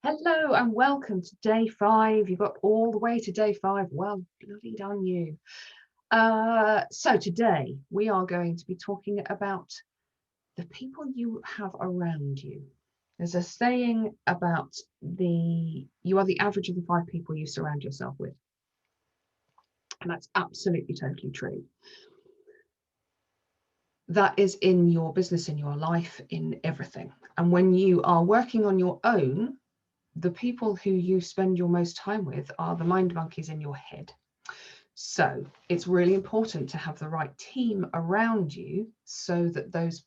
Hello and welcome to day 5. You got all the way to day 5. Well, bloody done you. So today we are going to be talking about the people you have around you. There's a saying about you are the average of the 5 people you surround yourself with. And that's absolutely totally true. That is in your business, in your life, in everything. And when you are working on your own, the people who you spend your most time with are the mind monkeys in your head. So it's really important to have the right team around you so that those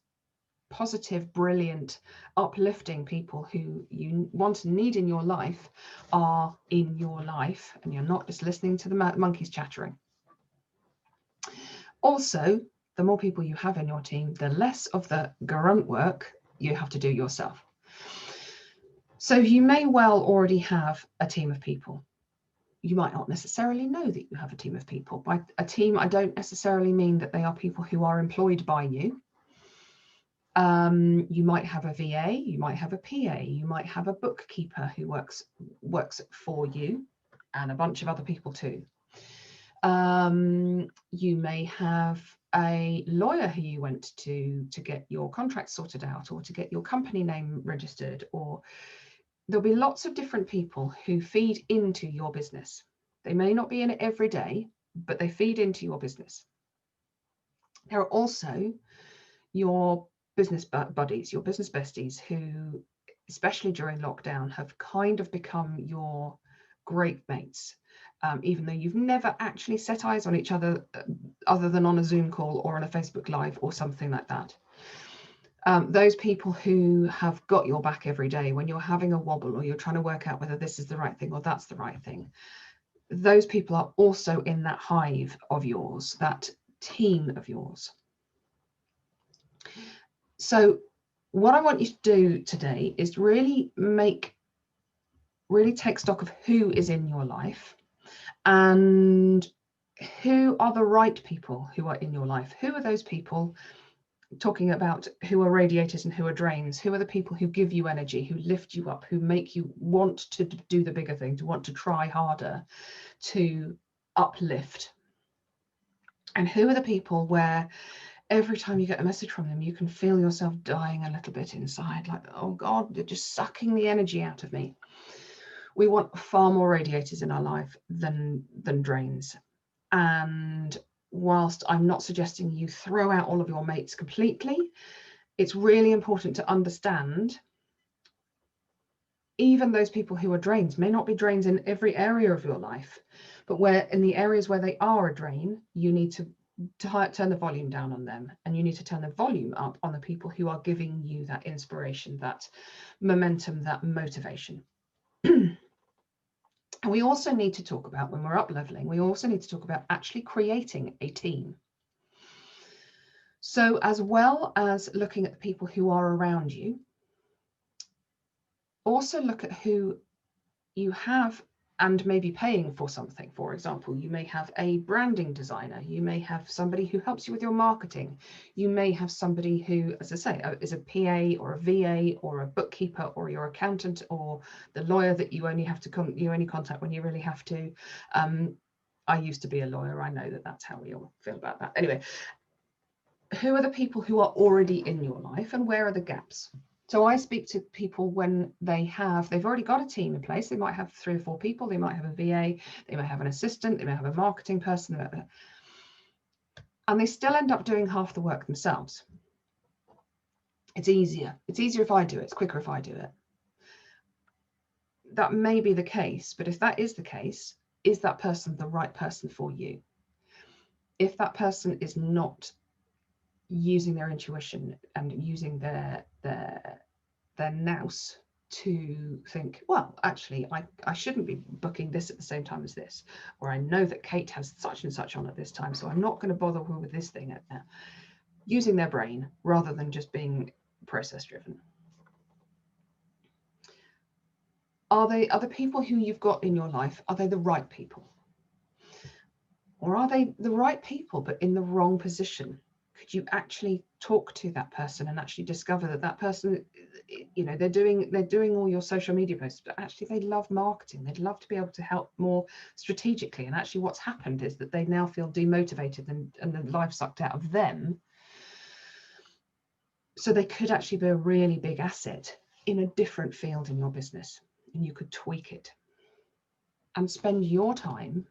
positive, brilliant, uplifting people who you want and need in your life are in your life, and you're not just listening to the monkeys chattering. Also, the more people you have in your team, the less of the grunt work you have to do yourself. So you may well already have a team of people. You might not necessarily know that you have a team of people. By a team, I don't necessarily mean that they are people who are employed by you. You might have a VA, you might have a PA, you might have a bookkeeper who works for you, and a bunch of other people too. You may have a lawyer who you went to get your contract sorted out, or to get your company name registered, or there'll be lots of different people who feed into your business. They may not be in it every day, but they feed into your business. There are also your business buddies, your business besties, who, especially during lockdown, have kind of become your great mates, even though you've never actually set eyes on each other than on a Zoom call or on a Facebook Live or something like that. Those people who have got your back every day when you're having a wobble, or you're trying to work out whether this is the right thing or that's the right thing, those people are also in that hive of yours, that team of yours. So what I want you to do today is really take stock of who is in your life, and who are the right people who are in your life. Who are those people? Talking about who are radiators and who are drains. Who are the people who give you energy, who lift you up, who make you want to do the bigger thing, to want to try harder, to uplift? And who are the people where every time you get a message from them, you can feel yourself dying a little bit inside, like, oh God, they're just sucking the energy out of me? We want far more radiators in our life than drains. And whilst I'm not suggesting you throw out all of your mates completely, it's really important to understand even those people who are drains may not be drains in every area of your life, but where in the areas where they are a drain, you need to turn the volume down on them, and you need to turn the volume up on the people who are giving you that inspiration, that momentum, that motivation. And we also need to talk about, when we're up leveling, we also need to talk about actually creating a team. So as well as looking at the people who are around you, also look at who you have and maybe paying for something. For example, you may have a branding designer, you may have somebody who helps you with your marketing, you may have somebody who, as I say, is a PA or a VA or a bookkeeper or your accountant or the lawyer that you only have to you only contact when you really have to. I used to be a lawyer. I know that that's how we all feel about that. Anyway, who are the people who are already in your life, and where are the gaps? So I speak to people when they've already got a team in place. They might have 3 or 4 people, they might have a VA, they might have an assistant, they may have a marketing person, and they still end up doing half the work themselves. It's easier if I do it, it's quicker if I do it. That may be the case, but if that is the case, is that person the right person for you? If that person is not using their intuition and using their nous to think, well, actually, I shouldn't be booking this at the same time as this, or I know that Kate has such and such on at this time, so I'm not going to bother her with this thing. Using their brain rather than just being process driven. Are the people who you've got in your life, are they the right people? Or are they the right people but in the wrong position? Could you actually talk to that person and actually discover that person you know, they're doing all your social media posts, but actually they love marketing. They'd love to be able to help more strategically. And actually what's happened is that they now feel demotivated and the life sucked out of them. So they could actually be a really big asset in a different field in your business, and you could tweak it and spend your time.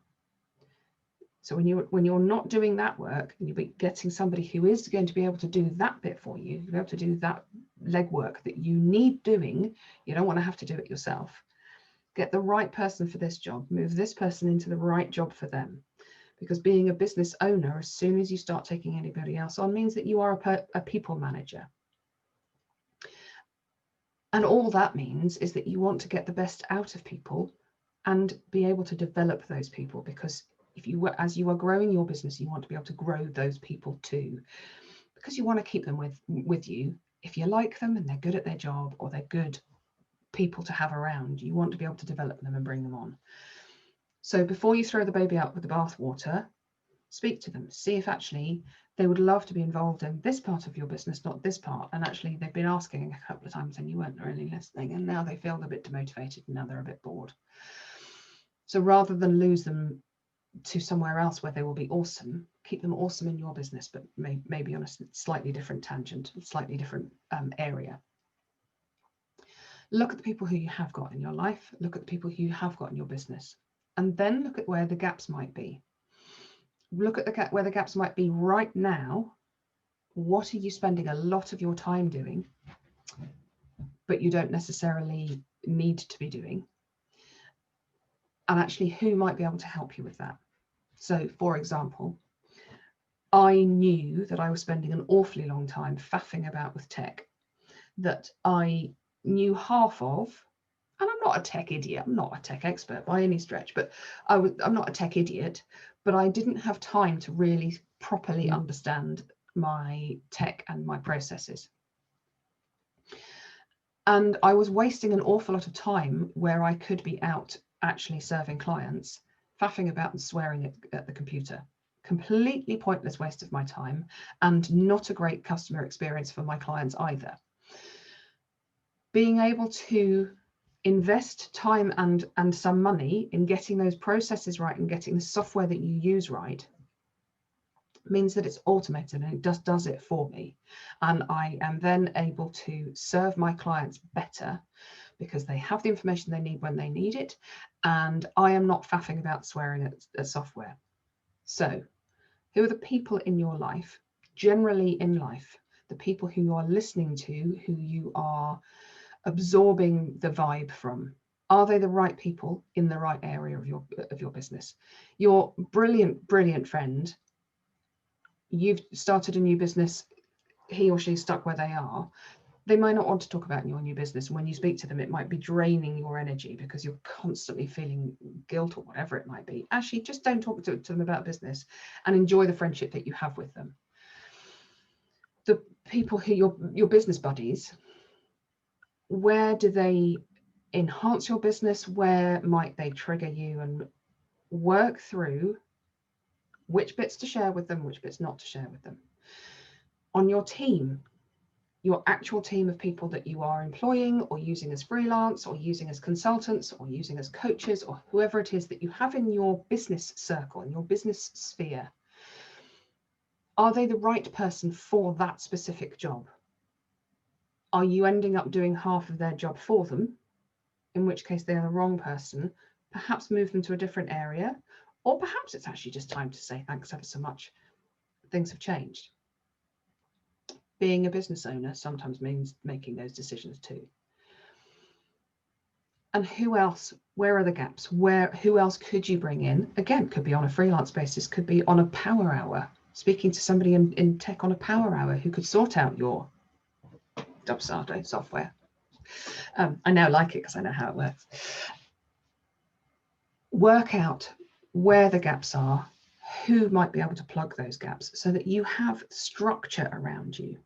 So when you're not doing that work, and you'll be getting somebody who is going to be able to do that bit for you, be able to do that legwork that you need doing. You don't want to have to do it yourself. Get the right person for this job, move this person into the right job for them. Because being a business owner, as soon as you start taking anybody else on, means that you are a people manager. And all that means is that you want to get the best out of people and be able to develop those people, because as you are growing your business, you want to be able to grow those people too, because you want to keep them with you. If you like them and they're good at their job, or they're good people to have around, you want to be able to develop them and bring them on. So before you throw the baby out with the bathwater, speak to them, see if actually they would love to be involved in this part of your business, not this part. And actually they've been asking a couple of times and you weren't really listening, and now they feel a bit demotivated and now they're a bit bored. So rather than lose them to somewhere else where they will be awesome, keep them awesome in your business, but maybe on a slightly different tangent, slightly different area. Look at the people who you have got in your life, look at the people who you have got in your business, and then look at where the gaps might be. Look at where the gaps might be right now. What are you spending a lot of your time doing, but you don't necessarily need to be doing? And actually, who might be able to help you with that? So, for example, I knew that I was spending an awfully long time faffing about with tech that I knew half of. And I'm not a tech idiot, I'm not a tech expert by any stretch, but I'm not a tech idiot, but I didn't have time to really properly understand my tech and my processes. And I was wasting an awful lot of time where I could be out actually serving clients, faffing about and swearing at the computer. Completely pointless waste of my time, and not a great customer experience for my clients either. Being able to invest time and some money in getting those processes right and getting the software that you use right means that it's automated, and it just does it for me. And I am then able to serve my clients better because they have the information they need when they need it, and I am not faffing about swearing at software. So who are the people in your life, generally in life, the people who you are listening to, who you are absorbing the vibe from? Are they the right people in the right area of your business? Your brilliant friend, you've started a new business, he or she's stuck where they are. They might not want to talk about your new business. And when you speak to them, it might be draining your energy because you're constantly feeling guilt or whatever it might be. Actually, just don't talk to them about business and enjoy the friendship that you have with them. The people who your business buddies, where do they enhance your business? Where might they trigger you? And work through which bits to share with them, which bits not to share with them. On your team, your actual team of people that you are employing or using as freelance or using as consultants or using as coaches, or whoever it is that you have in your business circle, in your business sphere, are they the right person for that specific job? Are you ending up doing half of their job for them, in which case they're the wrong person? Perhaps move them to a different area, or perhaps it's actually just time to say thanks ever so much. Things have changed. Being a business owner sometimes means making those decisions too. And who else? Where are the gaps? Who else could you bring in? Again, could be on a freelance basis, could be on a power hour, speaking to somebody in tech on a power hour who could sort out your Dubsado software. I now like it because I know how it works. Work out where the gaps are, who might be able to plug those gaps, so that you have structure around you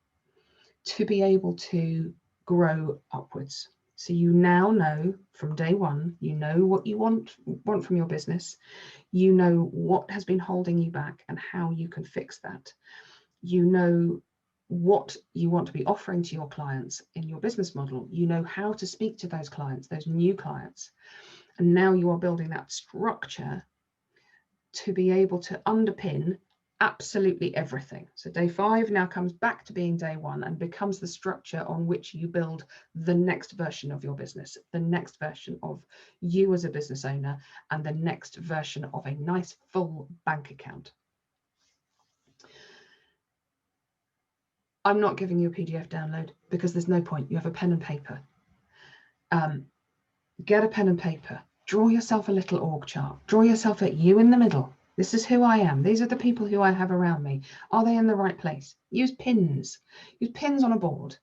to be able to grow upwards. So you now know from day one, you know what you want from your business. You know what has been holding you back and how you can fix that. You know what you want to be offering to your clients in your business model. You know how to speak to those clients, those new clients. And now you are building that structure to be able to underpin absolutely everything. So day 5 now comes back to being day 1 and becomes the structure on which you build the next version of your business, the next version of you as a business owner, and the next version of a nice full bank account. I'm not giving you a PDF download because there's no point. You have a pen and paper. Get a pen and paper. Draw yourself a little org chart. Draw yourself at you in the middle. This is who I am. These are the people who I have around me. Are they in the right place? Use pins. Use pins on a board.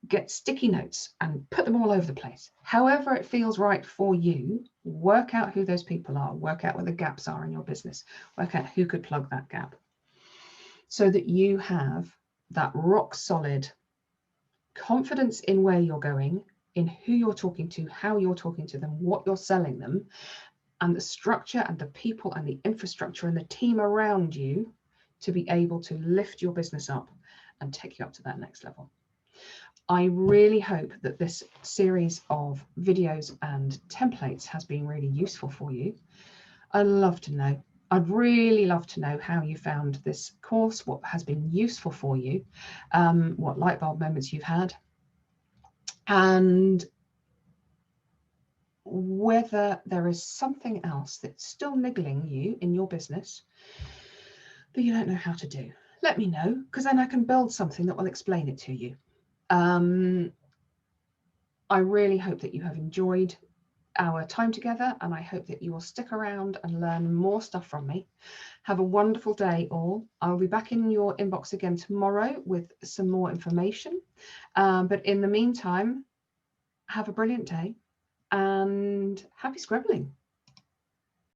Get sticky notes and put them all over the place. However it feels right for you, work out who those people are. Work out where the gaps are in your business. Work out who could plug that gap so that you have that rock solid confidence in where you're going, in who you're talking to, how you're talking to them, what you're selling them, and the structure and the people and the infrastructure and the team around you to be able to lift your business up and take you up to that next level. I really hope that this series of videos and templates has been really useful for you. I'd love to know. I'd really love to know how you found this course, what has been useful for you, what light bulb moments you've had, and whether there is something else that's still niggling you in your business that you don't know how to do. Let me know, because then I can build something that will explain it to you. I really hope that you have enjoyed our time together, and I hope that you will stick around and learn more stuff from me. Have a wonderful day all. I'll be back in your inbox again tomorrow with some more information. But in the meantime, have a brilliant day and happy scribbling.